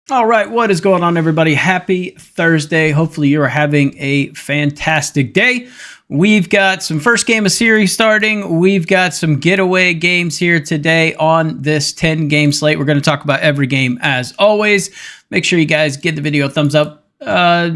All right, what is going on, everybody? Happy Thursday. Hopefully, you are having a fantastic day. We've got some first game of series starting. We've got some getaway games here today on this 10-game slate. We're going to talk about every game as always. Make sure you guys give the video a thumbs up.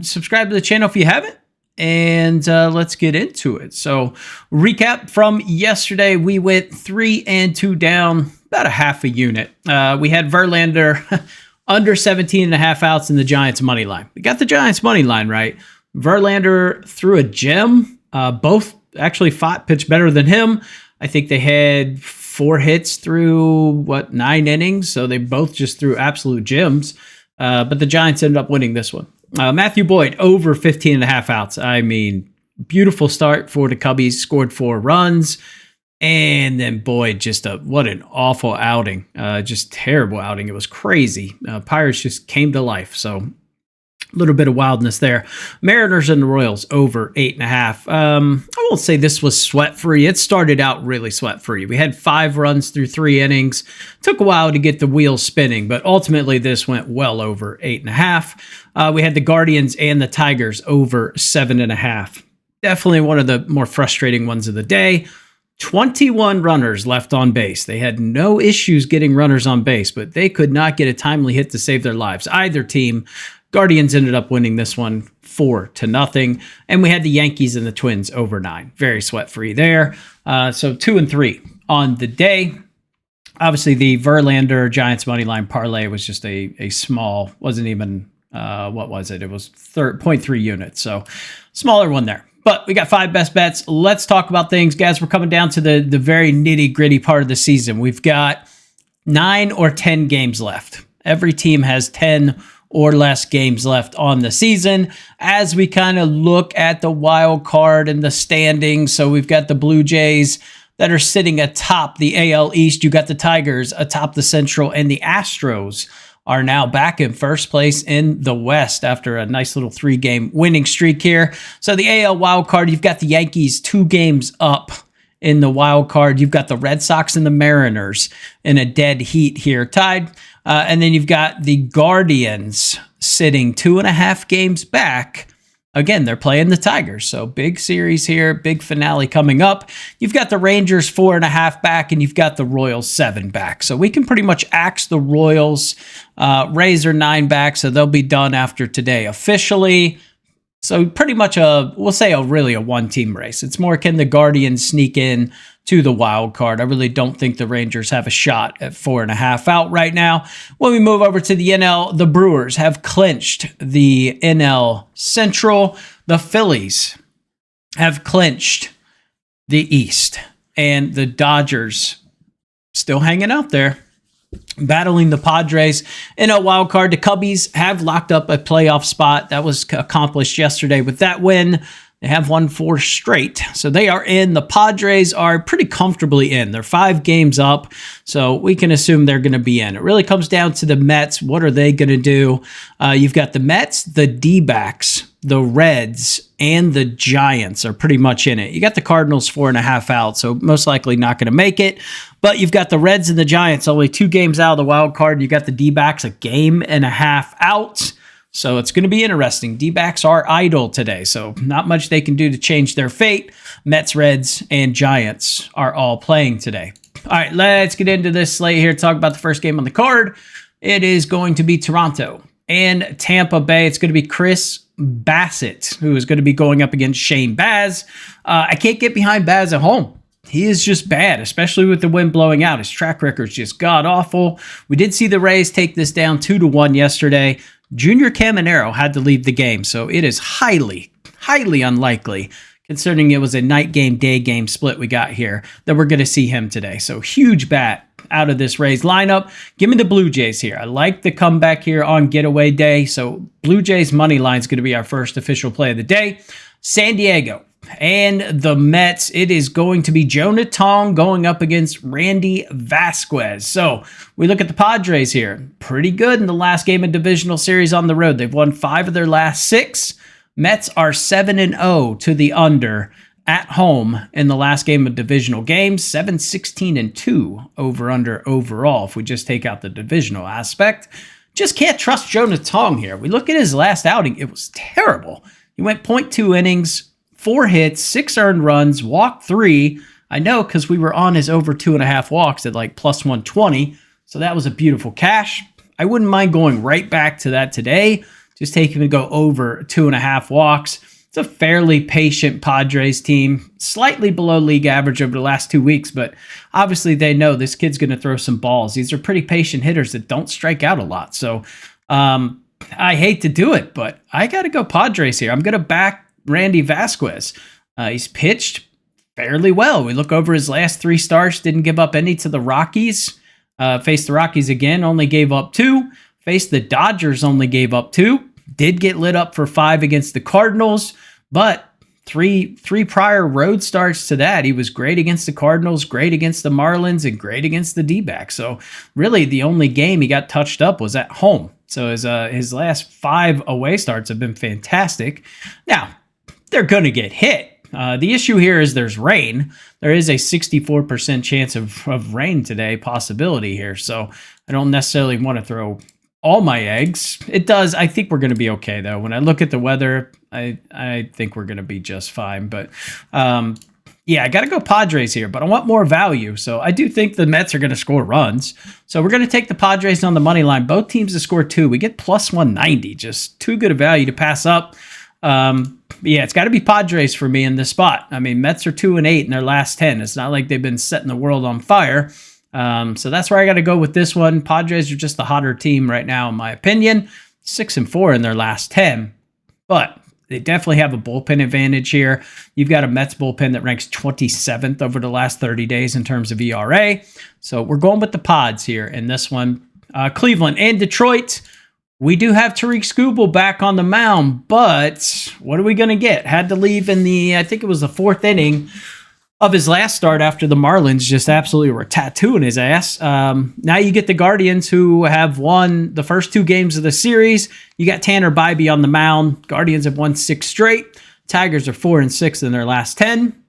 Subscribe to the channel if you haven't. And let's get into it. So, recap from yesterday, we went 3-2 down, about a half a unit. We had Verlander under 17.5 outs in the Giants money line. We got the Giants money line right. Verlander threw a gem. Both actually pitched better than him. I think they had 4 hits through 9 innings. So they both just threw absolute gems. But the Giants ended up winning this one. Matthew Boyd over 15.5 outs. I mean, beautiful start for the Cubbies. Scored 4 runs. And then Boyd, what an awful outing. Just terrible outing. It was crazy. Pirates just came to life. So a little bit of wildness there. Mariners and the Royals over 8.5. I won't say this was sweat-free. It started out really sweat-free. We had 5 runs through 3 innings. Took a while to get the wheels spinning, but ultimately this went well over 8.5. We had the Guardians and the Tigers over 7.5. Definitely one of the more frustrating ones of the day. 21 runners left on base. They had no issues getting runners on base, but they could not get a timely hit to save their lives. Either team. Guardians ended up winning this one 4-0. And we had the Yankees and the Twins over 9. Very sweat-free there. So 2 and 3 on the day. Obviously, the Verlander Giants money line parlay was just a small, wasn't even, what was it? It was 0.3 units. So smaller one there. But we got 5 best bets. Let's talk about things. Guys, we're coming down to the very nitty-gritty part of the season. We've got 9 or 10 games left. Every team has 10 or less games left on the season. As we kind of look at the wild card and the standings, so we've got the Blue Jays that are sitting atop the AL East. You got the Tigers atop the Central, and the Astros are now back in first place in the West after a nice little 3-game winning streak here. So the AL wild card, you've got the Yankees 2 games up in the wild card. You've got the Red Sox and the Mariners in a dead heat here tied. And then you've got the Guardians sitting 2.5 games back. Again, they're playing the Tigers, so big series here, big finale coming up. You've got the Rangers 4.5 back, and you've got the Royals 7 back. So we can pretty much axe the Royals. Rays are 9 back, so they'll be done after today officially. So pretty much we'll say really a one-team race. It's more, can the Guardians sneak in to the wild card? I really don't think the Rangers have a shot at 4.5 out right now. When we move over to the NL, the Brewers have clinched the NL Central. The Phillies have clinched the East. And the Dodgers still hanging out there, battling the Padres in a wild card. The Cubbies have locked up a playoff spot. That was accomplished yesterday with that win. They have won 4 straight, so they are in. The Padres are pretty comfortably in. They're 5 games up, so we can assume they're going to be in. It really comes down to the Mets. What are they going to do? You've got the Mets, the D-backs, the Reds, and the Giants are pretty much in it. You got the Cardinals 4.5 out, so most likely not going to make it. But you've got the Reds and the Giants only 2 games out of the wild card. You got the D-backs 1.5 games out. So it's going to be interesting. D-backs are idle today, so not much they can do to change their fate. Mets, Reds, and Giants are all playing today. All right, let's get into this slate here. Talk about the first game on the card. It is going to be Toronto and Tampa Bay. It's going to be Chris Bassett, who is going to be going up against Shane Baz. I can't get behind Baz at home. He is just bad, especially with the wind blowing out. His track record's just god-awful. We did see the Rays take this down 2-1 yesterday. Junior Caminero had to leave the game, so it is highly, highly unlikely, considering it was a night game, day game split we got here, that we're going to see him today. So huge bat out of this Rays lineup. Give me the Blue Jays here. I like the comeback here on getaway day, so Blue Jays money line is going to be our first official play of the day. San Diego and the Mets, it is going to be Jonah Tong going up against Randy Vasquez. So we look at the Padres here. Pretty good in the last game of divisional series on the road. They've won 5 of their last 6. Mets are 7-0 to the under at home in the last game of divisional games. 7-16-2 over under overall if we just take out the divisional aspect. just can't trust Jonah Tong here. We look at his last outing. It was terrible. He went 0.2 innings, 4 hits, 6 earned runs, walked 3. I know because we were on his over 2.5 walks at like plus 120. So that was a beautiful cash. I wouldn't mind going right back to that today. Just take him to go over 2.5 walks. It's a fairly patient Padres team, slightly below league average over the last 2 weeks, but obviously they know this kid's going to throw some balls. These are pretty patient hitters that don't strike out a lot. So I hate to do it, but I got to go Padres here. I'm going to back Randy Vasquez. He's pitched fairly well. We look over his last 3 starts, didn't give up any to the Rockies. Faced the Rockies again, only gave up 2. Faced the Dodgers, only gave up 2. Did get lit up for 5 against the Cardinals, but three prior road starts to that, he was great against the Cardinals, great against the Marlins, and great against the D-backs. So really the only game he got touched up was at home. So his last 5 away starts have been fantastic. Now, they're going to get hit. The issue here is there's rain. There is a 64% chance of rain today possibility here. So I don't necessarily want to throw all my eggs. It does. I think we're going to be okay, though. When I look at the weather, I think we're going to be just fine. But yeah, I got to go Padres here, but I want more value. So I do think the Mets are going to score runs. So we're going to take the Padres on the money line. Both teams to score 2. We get plus 190. Just too good a value to pass up. Yeah, it's got to be Padres for me in this spot. I mean, Mets are 2-8 in their last 10. It's not like they've been setting the world on fire. So that's where I got to go with this one. Padres are just the hotter team right now, in my opinion. 6-4 in their last 10, but they definitely have a bullpen advantage here. You've got a Mets bullpen that ranks 27th over the last 30 days in terms of ERA. So we're going with the Pods here in this one. Cleveland and Detroit. We do have Tariq Skubal back on the mound, but what are we going to get? Had to leave in I think it was the 4th inning of his last start after the Marlins just absolutely were tattooing his ass. Now you get the Guardians, who have won the first 2 games of the series. You got Tanner Bybee on the mound. Guardians have won 6 straight. Tigers are 4-6 in their last 10.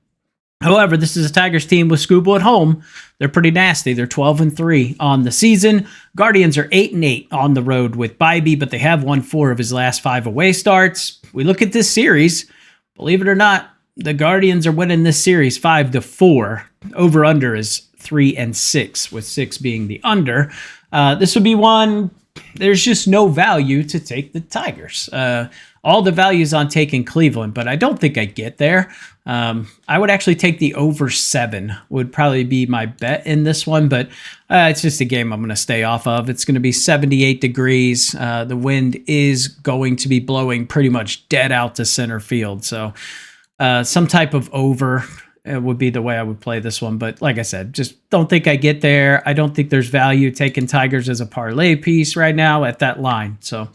However, this is a Tigers team with Skubal at home. They're pretty nasty. They're 12-3 on the season. Guardians are 8-8 on the road with Bybee, but they have won 4 of his last 5 away starts. We look at this series. Believe it or not, the Guardians are winning this series 5-4. Over-under is 3-6, with 6 being the under. This would be one, there's just no value to take the Tigers. All the values on taking Cleveland, but I don't think I get there. I would actually take the over 7 would probably be my bet in this one, but it's just a game I'm going to stay off of. It's going to be 78 degrees. The wind is going to be blowing pretty much dead out to center field. So some type of over would be the way I would play this one. But like I said, just don't think I get there. I don't think there's value taking Tigers as a parlay piece right now at that line. So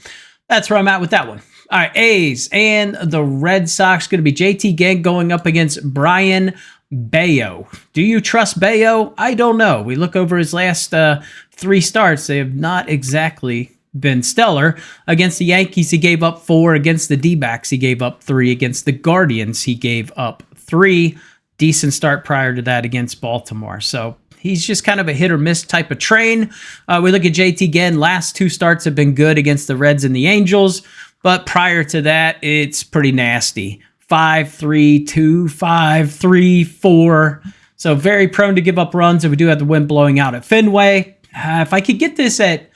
that's where I'm at with that one. All right, A's and the Red Sox. Going to be JT Gang going up against Brian Bayo. Do you trust Bayo? I don't know. We look over his last 3 starts. They have not exactly been stellar. Against the Yankees, he gave up 4. Against the D-backs, he gave up 3. Against the Guardians, he gave up 3. Decent start prior to that against Baltimore. So he's just kind of a hit or miss type of train. We look at JT again. Last 2 starts have been good against the Reds and the Angels. But prior to that, it's pretty nasty. 5-3, 2-5, 3-4. So very prone to give up runs if we do have the wind blowing out at Fenway. If I could get this at,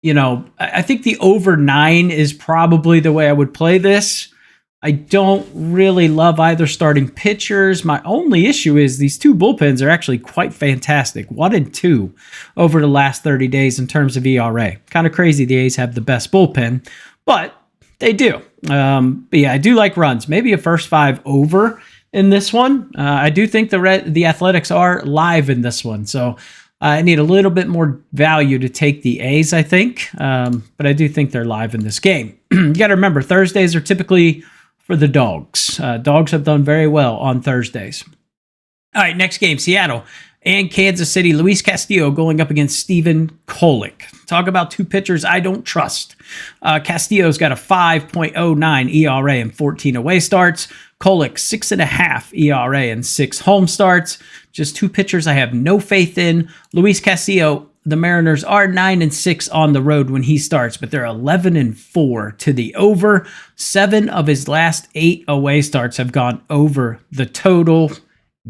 I think the over 9 is probably the way I would play this. I don't really love either starting pitchers. My only issue is these 2 bullpens are actually quite fantastic. 1 and 2 over the last 30 days in terms of ERA. Kind of crazy the A's have the best bullpen, but they do. But yeah, I do like runs. Maybe a first 5 over in this one. I do think the Athletics are live in this one. So I need a little bit more value to take the A's, I think. But I do think they're live in this game. You got to remember, Thursdays are typically for the dogs. Dogs have done very well on Thursdays. All right, next game, Seattle and Kansas City. Luis Castillo going up against Stephen Kolek. Talk about 2 pitchers I don't trust. Castillo's got a 5.09 ERA and 14 away starts. Kolek, 6.5 ERA and 6 home starts. Just 2 pitchers I have no faith in. Luis Castillo, the Mariners are 9-6 on the road when he starts, but they're 11-4 to the over. 7 of his last 8 away starts have gone over the total.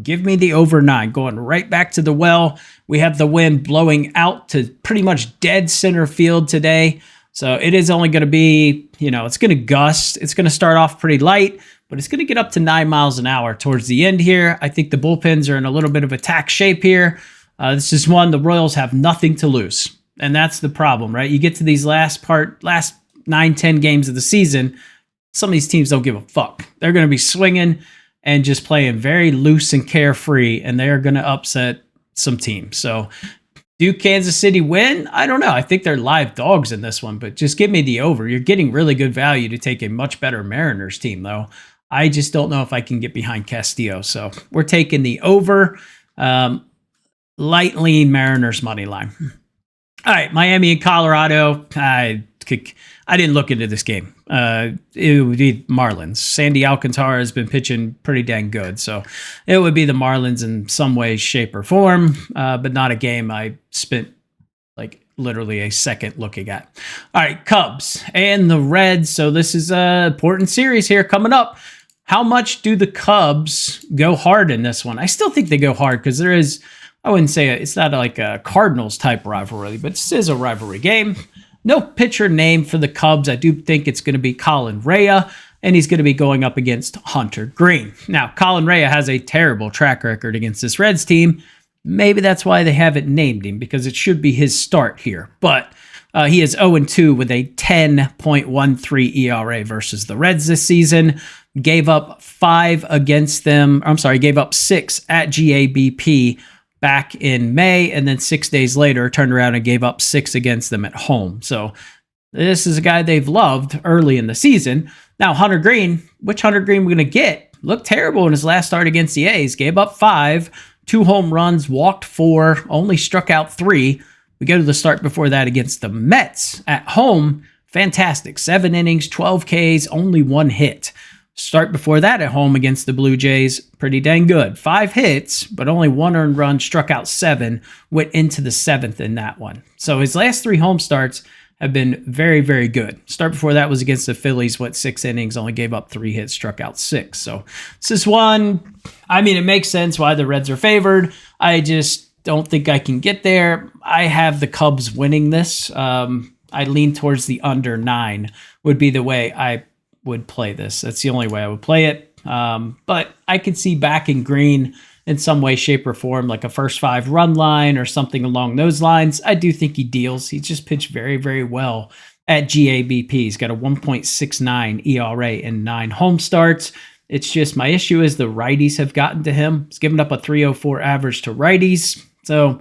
Give me the over 9. Going right back to the well. We have the wind blowing out to pretty much dead center field today. So it is only going to be, it's going to gust. It's going to start off pretty light, but it's going to get up to 9 miles an hour towards the end here. I think the bullpens are in a little bit of attack shape here. This is one the Royals have nothing to lose. And that's the problem, right? You get to these last 9-10 games of the season, some of these teams don't give a fuck. They're going to be swinging and just playing very loose and carefree, and they are going to upset some teams. So do Kansas City win? I don't know. I think they're live dogs in this one, but just give me the over. You're getting really good value to take a much better Mariners team, though. I just don't know if I can get behind Castillo. So we're taking the over. Light lean Mariners money line. All right, Miami and Colorado. I didn't look into this game. It would be Marlins. Sandy Alcantara has been pitching pretty dang good, so it would be the Marlins in some way, shape, or form, but not a game I spent like literally a second looking at. All right, Cubs and the Reds. So this is an important series here coming up. How much do the Cubs go hard in this one? I still think they go hard because there is, I wouldn't say it's not like a Cardinals type rivalry, but this is a rivalry game. No pitcher name for the Cubs. I do think it's going to be Colin Rea, and he's going to be going up against Hunter Green. Now, Colin Rea has a terrible track record against this Reds team. Maybe that's why they haven't named him, because it should be his start here. But he is 0-2 with a 10.13 ERA versus the Reds this season. Gave up 5 against them. Gave up 6 at GABP back in May, and then 6 days later turned around and gave up 6 against them at home. So this is a guy they've loved early in the season. Now, Hunter Green, which Hunter Green we're going to get, looked terrible in his last start against the A's. Gave up 5, 2 home runs, walked 4, only struck out 3. We go to the start before that against the Mets at home. Fantastic. 7 innings, 12 Ks, only 1 hit. Start before that at home against the Blue Jays, pretty dang good. 5 hits, but only 1 earned run, struck out 7, went into the 7th in that one. So his last 3 home starts have been very, very good. Start before that was against the Phillies, went 6 innings, only gave up 3 hits, struck out 6. So this is one, it makes sense why the Reds are favored. I just don't think I can get there. I have the Cubs winning this. I lean towards the under 9 would be the way I would play this. That's the only way I would play it. But I could see backing Green in some way, shape, or form, like a first 5 run line or something along those lines. I do think he deals. He's just pitched very, very well at GABP. He's got a 1.69 ERA in 9 home starts. It's just my issue is the righties have gotten to him. He's given up a 304 average to righties. So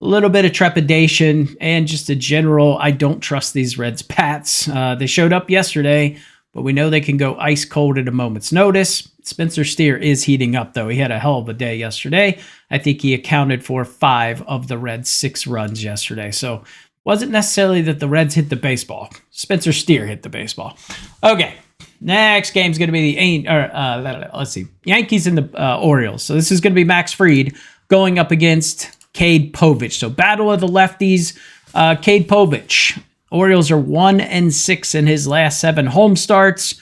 a little bit of trepidation and just a general, I don't trust these Reds bats. They showed up yesterday, but we know they can go ice cold at a moment's notice. Spencer Steer is heating up, though. He had a hell of a day yesterday. I think he accounted for 5 of the Reds' 6 runs yesterday. So wasn't necessarily that the Reds hit the baseball. Spencer Steer hit the baseball. Okay, next game's going to be the Yankees and the Orioles. So this is going to be Max Fried going up against Cade Povich. So battle of the lefties. Cade Povich. Orioles are 1-6 in his last 7 home starts.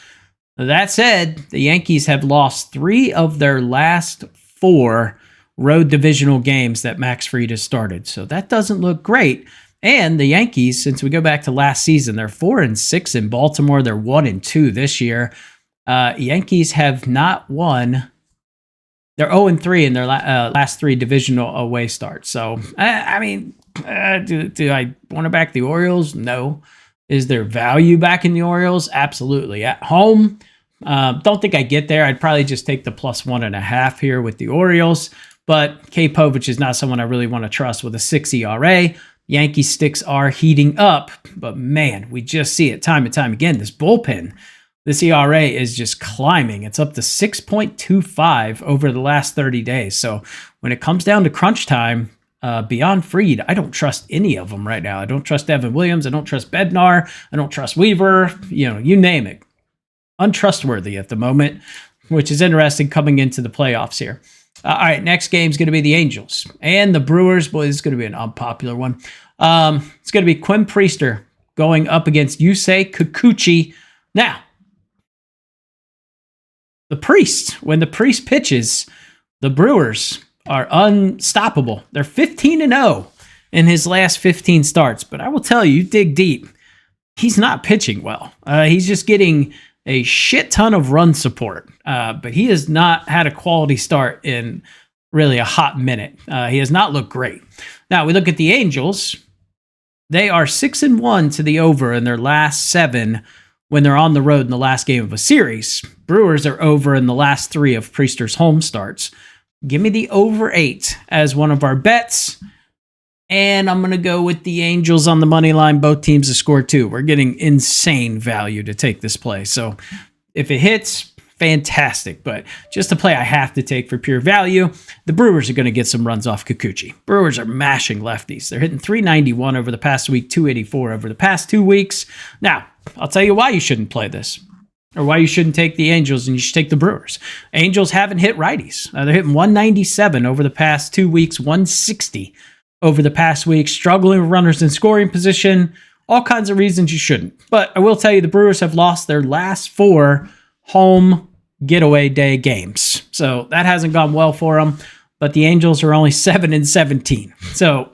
That said, the Yankees have lost 3 of their last 4 road divisional games that Max Fried has started. So that doesn't look great. And the Yankees, since we go back to last season, they're 4-6 in Baltimore. They're 1-2 this year. Yankees have not won. They're 0-3 in their last 3 divisional away starts. So, do I want to back the Orioles? No. Is there value back in the Orioles? Absolutely. At home, don't think I get there. I'd probably just take the +1.5 here with the Orioles. But Cade Povich is not someone I really want to trust with a 6 ERA. Yankee sticks are heating up. But man, we just see it time and time again. This bullpen, this ERA is just climbing. It's up to 6.25 over the last 30 days. So when it comes down to crunch time, beyond Fried, I don't trust any of them right now. I don't trust Evan Williams. I don't trust Bednar. I don't trust Weaver. You name it. Untrustworthy at the moment, which is interesting coming into the playoffs here. All right, next game is going to be the Angels and the Brewers. Boy, this is going to be an unpopular one. It's going to be Quinn Priester going up against Yusei Kikuchi. Now, when the Priest pitches, the Brewers are unstoppable. They're 15-0 in his last 15 starts. But I will tell you, dig deep, he's not pitching well. He's just getting a shit ton of run support. But he has not had a quality start in really a hot minute. He has not looked great. Now, we look at the Angels. They are 6-1 to the over in their last 7 when they're on the road in the last game of a series. Brewers are over in the last 3 of Priester's home starts. Give me the over 8 as one of our bets. And I'm going to go with the Angels on the money line. Both teams to score 2. We're getting insane value to take this play. So if it hits, fantastic. But just a play I have to take for pure value, the Brewers are going to get some runs off Kikuchi. Brewers are mashing lefties. They're hitting 391 over the past week, 284 over the past 2 weeks. Now, I'll tell you why you shouldn't play this, or why you shouldn't take the Angels and you should take the Brewers. Angels haven't hit righties. They're hitting 197 over the past 2 weeks, 160 over the past week, struggling with runners in scoring position, all kinds of reasons you shouldn't. But I will tell you, the Brewers have lost their last 4 home getaway day games. So that hasn't gone well for them, but the Angels are only 7-17. So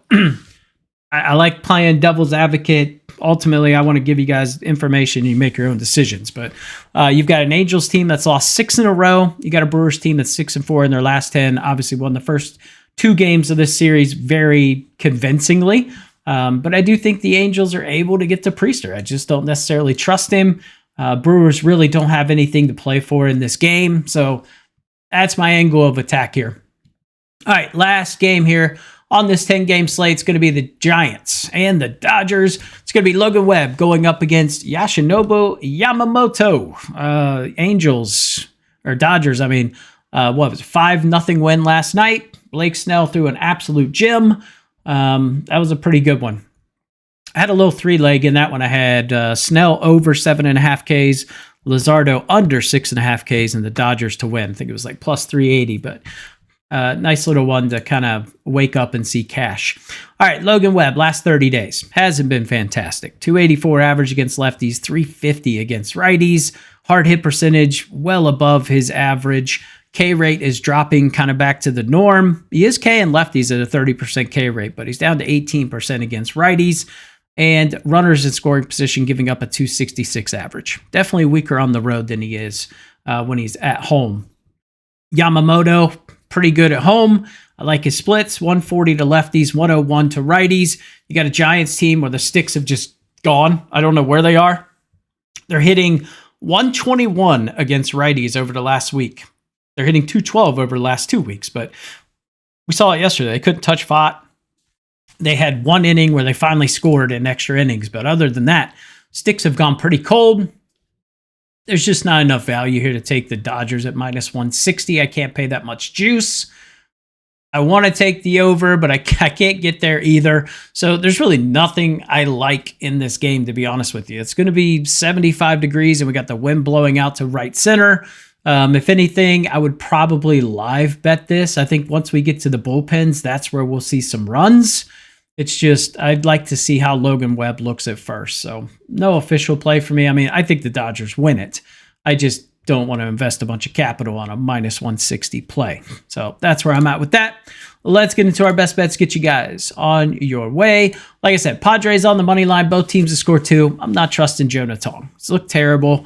I like playing devil's advocate. Ultimately, I want to give you guys information. You make your own decisions. But you've got an Angels team that's lost 6 in a row. You got a Brewers team that's 6-4 in their last 10. Obviously, won the first 2 games of this series very convincingly. But I do think the Angels are able to get to Priester. I just don't necessarily trust him. Brewers really don't have anything to play for in this game. So that's my angle of attack here. All right, last game here on this 10-game slate. It's going to be the Giants and the Dodgers. It's going to be Logan Webb going up against Yoshinobu Yamamoto. Dodgers, what was it, 5-0 win last night. Blake Snell threw an absolute gem. That was a pretty good one. I had a little 3-leg in that one. I had Snell over 7.5 Ks, Luzardo under 6.5 Ks, and the Dodgers to win. I think it was like plus 380, but nice little one to kind of wake up and see cash. All right, Logan Webb, last 30 days. Hasn't been fantastic. 284 average against lefties, 350 against righties. Hard hit percentage, well above his average. K rate is dropping kind of back to the norm. He is K and lefties at a 30% K rate, but he's down to 18% against righties. And runners in scoring position giving up a 266 average. Definitely weaker on the road than he is when he's at home. Yamamoto, pretty good at home. I like his splits, 140 to lefties, 101 to righties. You got a Giants team where the sticks have just gone. I don't know where they are. They're hitting 121 against righties over the last week. They're hitting 212 over the last 2 weeks, but we saw it yesterday. They couldn't touch Vaught. They had 1 inning where they finally scored in extra innings, but other than that, sticks have gone pretty cold. There's just not enough value here to take the Dodgers at minus 160. I can't pay that much juice. I want to take the over, but I can't get there either. So there's really nothing I like in this game, to be honest with you. It's going to be 75 degrees, and we got the wind blowing out to right center. If anything, I would probably live bet this. I think once we get to the bullpens, that's where we'll see some runs. It's just, I'd like to see how Logan Webb looks at first. So no official play for me. I think the Dodgers win it. I just don't want to invest a bunch of capital on a minus 160 play. So that's where I'm at with that. Let's get into our best bets, get you guys on your way. Like I said, Padres on the money line, both teams to score 2. I'm not trusting Jonah Tong. It's looked terrible.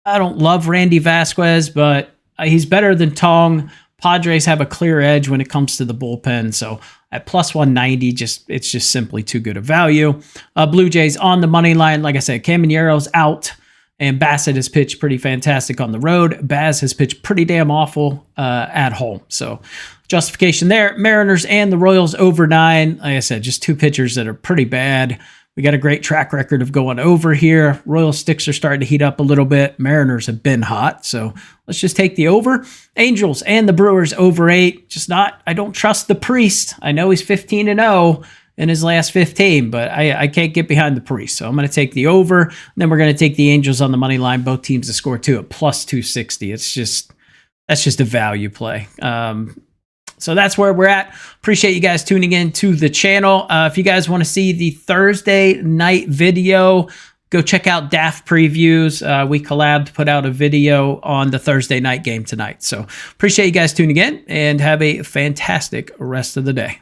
I don't love Randy Vasquez, but he's better than Tong. Padres have a clear edge when it comes to the bullpen. So at plus 190, it's just simply too good a value. Blue Jays on the money line. Like I said, Camanero's out, and Bassett has pitched pretty fantastic on the road. Baz has pitched pretty damn awful at home. So justification there. Mariners and the Royals over 9. Like I said, just 2 pitchers that are pretty bad. We got a great track record of going over here. Royal sticks are starting to heat up a little bit. Mariners have been hot, so let's just take the over. Angels and the Brewers over 8. I don't trust the Priest. I know he's 15-0 in his last 15, but I can't get behind the Priest, so I'm going to take the over. And then we're going to take the Angels on the money line, both teams to score 2 at plus 260. That's just a value play. So that's where we're at. Appreciate you guys tuning in to the channel. If you guys want to see the Thursday night video, go check out Daft Previews. We collabed, put out a video on the Thursday night game tonight. So appreciate you guys tuning in and have a fantastic rest of the day.